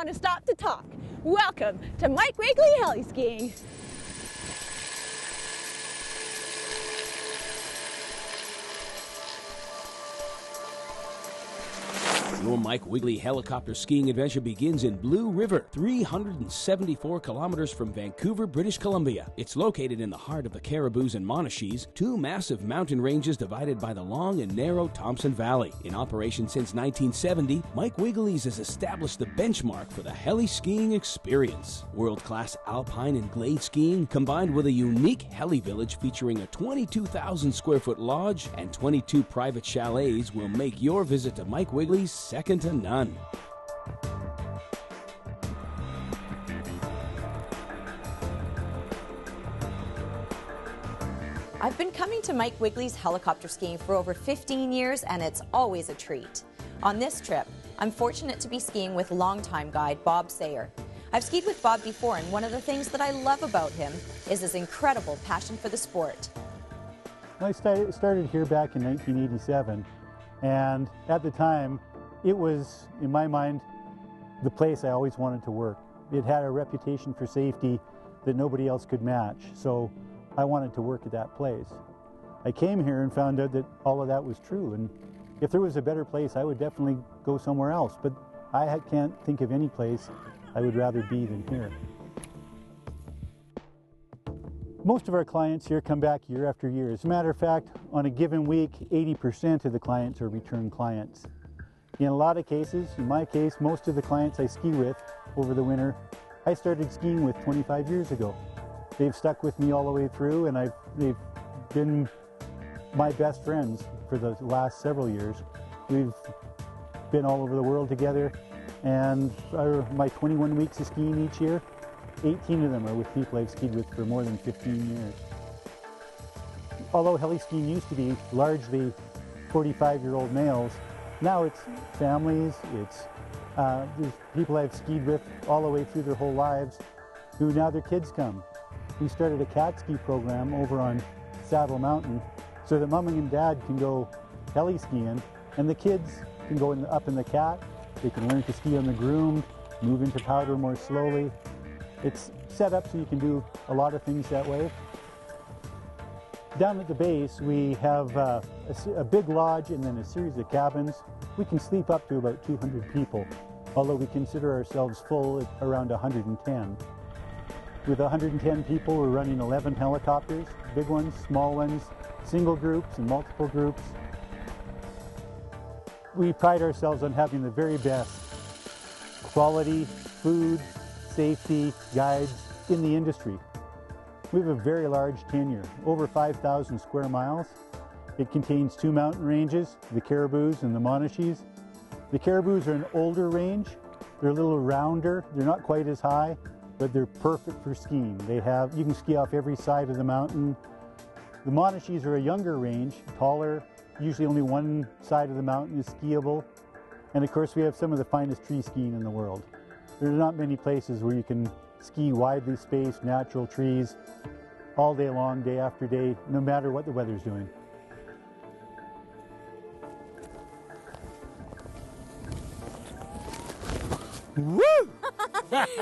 want to stop to talk. Welcome to Mike Wiegele Heliskiing. Your Mike Wiegele Helicopter Skiing adventure begins in Blue River, 374 kilometers from Vancouver, British Columbia. It's located in the heart of the Caribous and Monashees, two massive mountain ranges divided by the long and narrow Thompson Valley. In operation since 1970, Mike Wiegele's has established the benchmark for the heli-skiing experience. World-class alpine and glade skiing combined with a unique heli village featuring a 22,000 square foot lodge and 22 private chalets will make your visit to Mike Wiegele's second to none. I've been coming to Mike Wiegele's helicopter skiing for over 15 years, and it's always a treat. On this trip, I'm fortunate to be skiing with longtime guide Bob Sayer. I've skied with Bob before, and one of the things that I love about him is his incredible passion for the sport. I started here back in 1987, and at the time, it was, in my mind, the place I always wanted to work. It had a reputation for safety that nobody else could match, so I wanted to work at that place. I came here and found out that all of that was true, and if there was a better place, I would definitely go somewhere else, but I can't think of any place I would rather be than here. Most of our clients here come back year after year. As a matter of fact, on a given week, 80% of the clients are return clients. In a lot of cases, in my case, most of the clients I ski with over the winter, I started skiing with 25 years ago. They've stuck with me all the way through, and they've been my best friends for the last several years. We've been all over the world together, and my 21 weeks of skiing each year, 18 of them are with people I've skied with for more than 15 years. Although heli-skiing used to be largely 45-year-old males, now it's families, there's people I've skied with all the way through their whole lives who now their kids come. We started a cat ski program over on Saddle Mountain so that mom and dad can go heli skiing and the kids can go up in the cat. They can learn to ski on the groomed, move into powder more slowly. It's set up so you can do a lot of things that way. Down at the base, we have a big lodge and then a series of cabins. We can sleep up to about 200 people, although we consider ourselves full at around 110. With 110 people, we're running 11 helicopters, big ones, small ones, single groups and multiple groups. We pride ourselves on having the very best quality, food, safety, guides in the industry. We have a very large tenure, over 5,000 square miles. It contains two mountain ranges, the Caribous and the Monashees. The Caribous are an older range. They're a little rounder. They're not quite as high, but they're perfect for skiing. You can ski off every side of the mountain. The Monashees are a younger range, taller. Usually only one side of the mountain is skiable. And of course, we have some of the finest tree skiing in the world. There's not many places where you can ski widely spaced natural trees all day long, day after day, no matter what the weather's doing. Woo!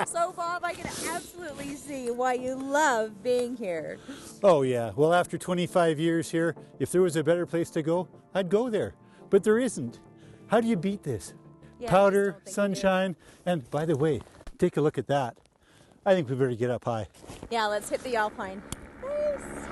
So Bob, I can absolutely see why you love being here. Oh yeah, well after 25 years here, if there was a better place to go, I'd go there. But there isn't. How do you beat this? Yeah, powder, sunshine, and by the way, take a look at that. I think we better get up high. Yeah, let's hit the Alpine. Nice.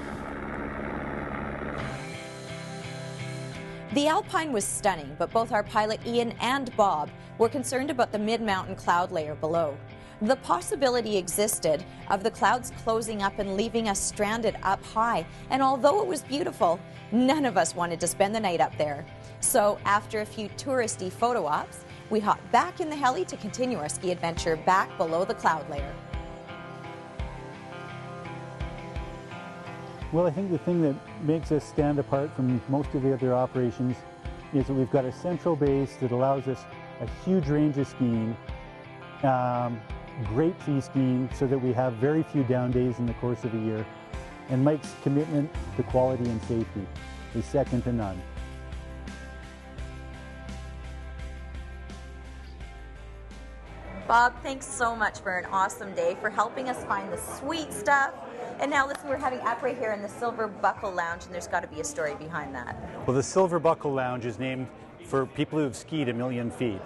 The Alpine was stunning, but both our pilot Ian and Bob were concerned about the mid-mountain cloud layer below. The possibility existed of the clouds closing up and leaving us stranded up high, and although it was beautiful, none of us wanted to spend the night up there. So after a few touristy photo ops, we hopped back in the heli to continue our ski adventure back below the cloud layer. Well, I think the thing that makes us stand apart from most of the other operations is that we've got a central base that allows us a huge range of skiing, great tree skiing so that we have very few down days in the course of a year, and Mike's commitment to quality and safety is second to none. Bob, thanks so much for an awesome day, for helping us find the sweet stuff. And now listen, we're having après here in the Silver Buckle Lounge, and there's got to be a story behind that. Well, the Silver Buckle Lounge is named for people who've skied 1,000,000 feet.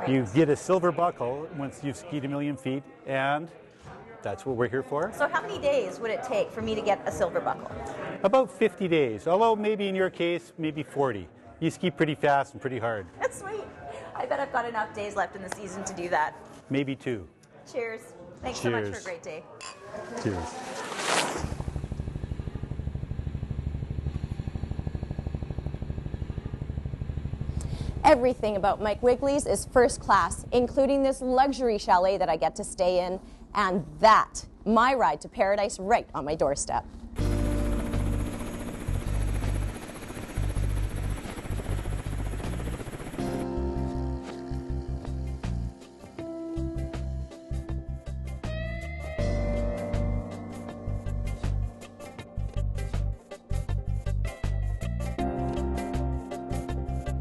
Right. You get a silver buckle once you've skied 1,000,000 feet, and that's what we're here for. So how many days would it take for me to get a silver buckle? About 50 days, although maybe in your case, maybe 40. You ski pretty fast and pretty hard. That's sweet. I bet I've got enough days left in the season to do that. Maybe 2. Cheers. Thanks Cheers. so much for a great day. Cheers. Everything about Mike Wiegele's is first class, including this luxury chalet that I get to stay in, and that, my ride to paradise right on my doorstep.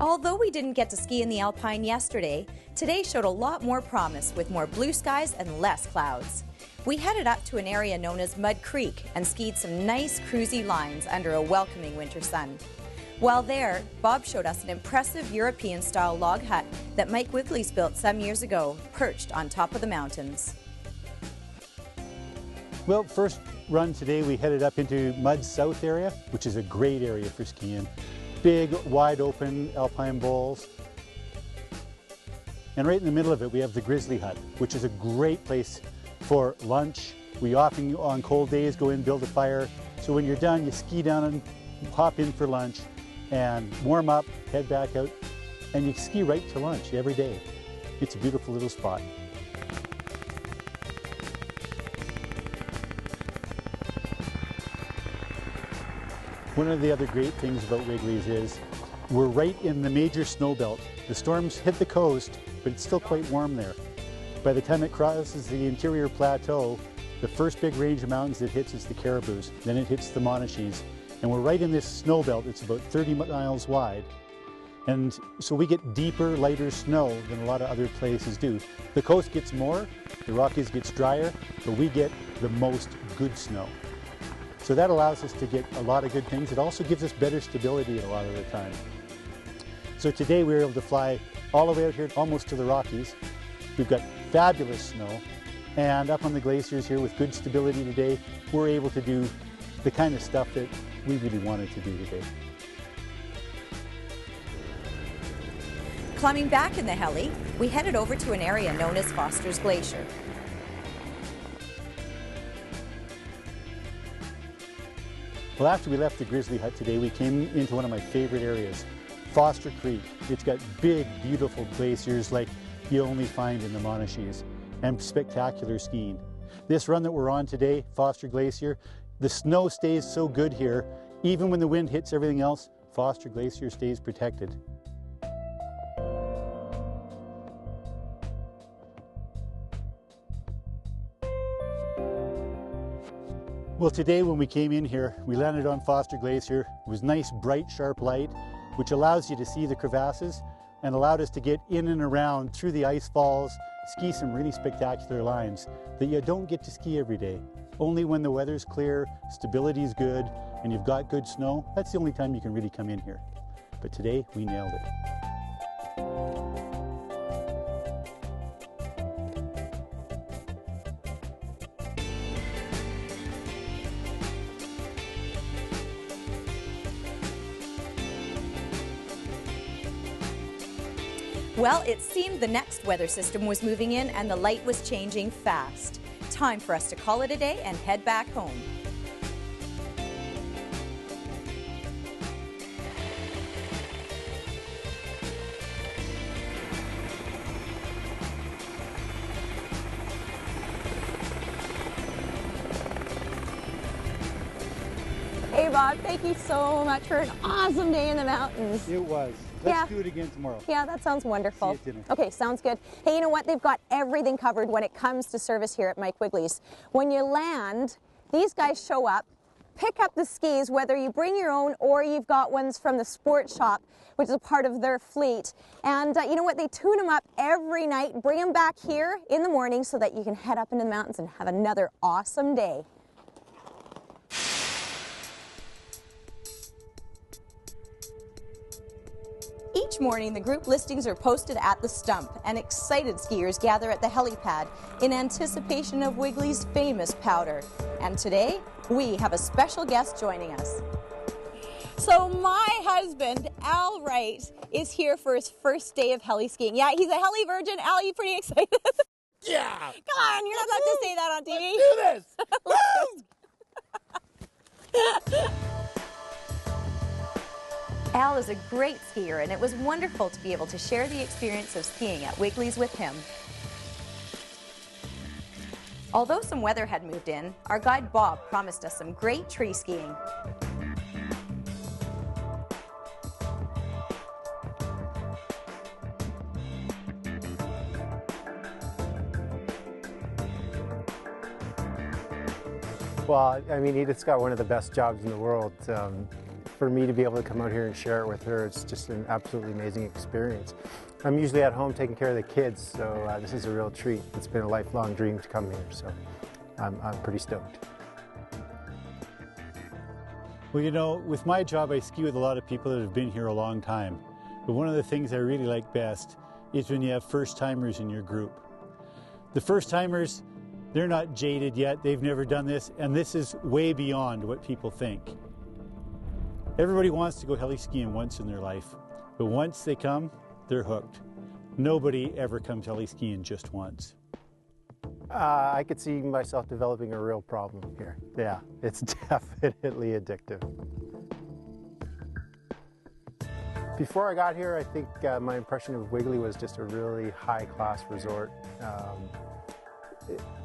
Although we didn't get to ski in the Alpine yesterday, today showed a lot more promise with more blue skies and less clouds. We headed up to an area known as Mud Creek and skied some nice cruisy lines under a welcoming winter sun. While there, Bob showed us an impressive European-style log hut that Mike Wiegele's built some years ago, perched on top of the mountains. Well, first run today we headed up into Mud South area, which is a great area for skiing. Big, wide open alpine bowls. And right in the middle of it we have the Grizzly Hut, which is a great place for lunch. We often on cold days go in, build a fire. So when you're done, you ski down and hop in for lunch and warm up, head back out, and you ski right to lunch every day. It's a beautiful little spot. One of the other great things about Wiegele's is we're right in the major snow belt. The storms hit the coast, but it's still quite warm there. By the time it crosses the interior plateau, the first big range of mountains it hits is the Caribous, then it hits the Monachees. And we're right in this snow belt. It's about 30 miles wide. And so we get deeper, lighter snow than a lot of other places do. The coast gets more, the Rockies gets drier, but we get the most good snow. So that allows us to get a lot of good things. It also gives us better stability a lot of the time. So today we were able to fly all the way out here almost to the Rockies. We've got fabulous snow, and up on the glaciers here with good stability today, we're able to do the kind of stuff that we really wanted to do today. Climbing back in the heli, we headed over to an area known as Foster's Glacier. Well, after we left the Grizzly Hut today, we came into one of my favorite areas, Foster Creek. It's got big, beautiful glaciers like you only find in the Monachees, and spectacular skiing. This run that we're on today, Foster Glacier, the snow stays so good here, even when the wind hits everything else, Foster Glacier stays protected. Well, today when we came in here, we landed on Foster Glacier. It was nice, bright, sharp light, which allows you to see the crevasses and allowed us to get in and around through the ice falls, ski some really spectacular lines that you don't get to ski every day. Only when the weather's clear, stability is good, and you've got good snow, that's the only time you can really come in here. But today, we nailed it. Well, it seemed the next weather system was moving in and the light was changing fast. Time for us to call it a day and head back home. Hey Bob, thank you so much for an awesome day in the mountains. It was. Let's do it again tomorrow. Yeah, that sounds wonderful. See you at dinner. Okay, sounds good. Hey, you know what? They've got everything covered when it comes to service here at Mike Wiegele's. When you land, these guys show up pick up the skis, whether you bring your own or you've got ones from the sports shop, which is a part of their fleet. And you know what? They tune them up every night, bring them back here in the morning so that you can head up into the mountains and have another awesome day. Each morning, the group listings are posted at the stump, and excited skiers gather at the helipad in anticipation of Wiegele's famous powder. And today, we have a special guest joining us. So my husband, Al Wright, is here for his first day of heli-skiing. Yeah, he's a heli virgin. Al, you pretty excited? Yeah! Come on, you're not allowed to say that on TV. Let's do this! Al is a great skier, and it was wonderful to be able to share the experience of skiing at Wiegele's with him. Although some weather had moved in, our guide Bob promised us some great tree skiing. Well, I mean, Edith's got one of the best jobs in the world. For me to be able to come out here and share it with her, it's just an absolutely amazing experience. I'm usually at home taking care of the kids, so this is a real treat. It's been a lifelong dream to come here, so I'm pretty stoked. Well, you know, with my job, I ski with a lot of people that have been here a long time. But one of the things I really like best is when you have first-timers in your group. The first-timers, they're not jaded yet, they've never done this, and this is way beyond what people think. Everybody wants to go heli-skiing once in their life, but once they come, they're hooked. Nobody ever comes heli-skiing just once. I could see myself developing a real problem here. Yeah, it's definitely addictive. Before I got here, I think my impression of Wiegele was just a really high-class resort.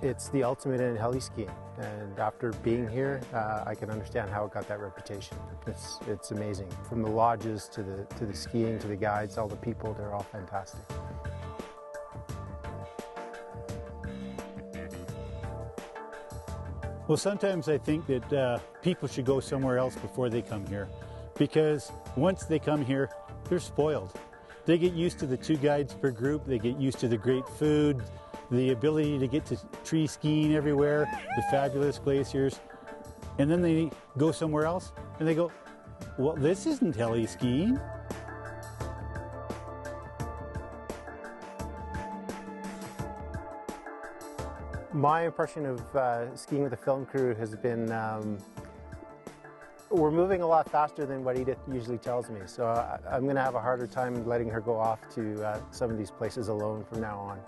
It's the ultimate in heli-skiing, and after being here, I can understand how it got that reputation. It's amazing. From the lodges to the skiing to the guides, all the people, they're all fantastic. Well, sometimes I think that people should go somewhere else before they come here, because once they come here, they're spoiled. They get used to the 2 guides per group, they get used to the great food, the ability to get to tree skiing everywhere, the fabulous glaciers, and then they go somewhere else and they go, well, this isn't heli-skiing. My impression of skiing with the film crew has been we're moving a lot faster than what Edith usually tells me, so I'm going to have a harder time letting her go off to some of these places alone from now on.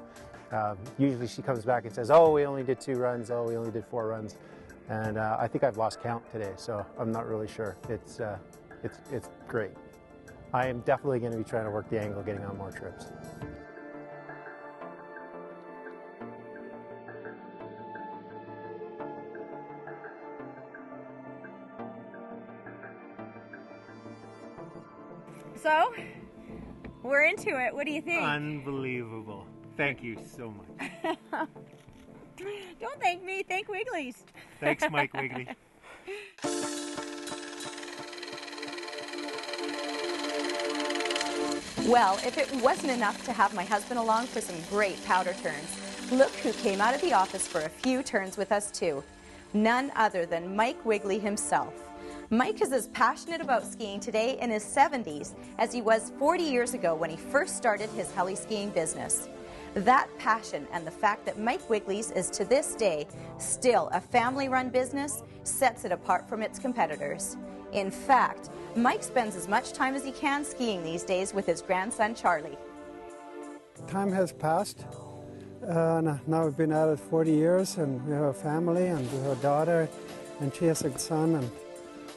Usually she comes back and says, oh, we only did 2 runs, oh, we only did 4 runs, and I think I've lost count today, so I'm not really sure. It's great. I am definitely going to be trying to work the angle getting on more trips. So, we're into it. What do you think? Unbelievable. Thank you so much. Don't thank me, thank Wiegele's. Thanks, Mike Wiegele. Well, if it wasn't enough to have my husband along for some great powder turns, look who came out of the office for a few turns with us too. None other than Mike Wiegele himself. Mike is as passionate about skiing today in his 70s as he was 40 years ago when he first started his heli-skiing business. That passion and the fact that Mike Wiegele's is to this day still a family-run business sets it apart from its competitors. In fact, Mike spends as much time as he can skiing these days with his grandson Charlie. Time has passed. Now we've been at it 40 years, and we have a family, and we have a daughter, and she has a son,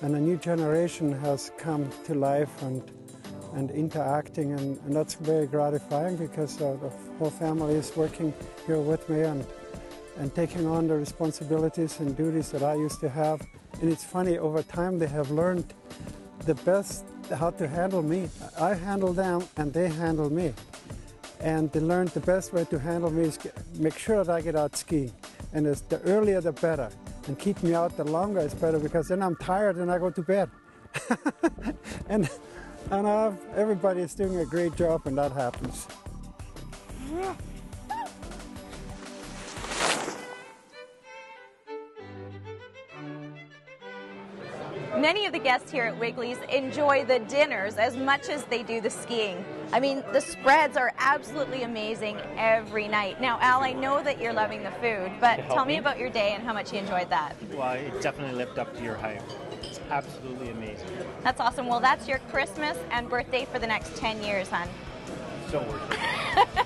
and a new generation has come to life and interacting, and that's very gratifying because the whole family is working here with me and taking on the responsibilities and duties that I used to have. And it's funny, over time they have learned the best how to handle me. I handle them and they handle me. And they learned the best way to handle me is make sure that I get out skiing. And the earlier the better. and keep me out the longer is better, because then I'm tired and I go to bed. and everybody is doing a great job when that happens. Many of the guests here at Wiegele's enjoy the dinners as much as they do the skiing. I mean, the spreads are absolutely amazing every night. Now, Al, I know that you're loving the food, but tell me about your day and how much you enjoyed that. Well, it definitely lived up to your hype. It's absolutely amazing. That's awesome. Well, that's your Christmas and birthday for the next 10 years, hon. So worth it.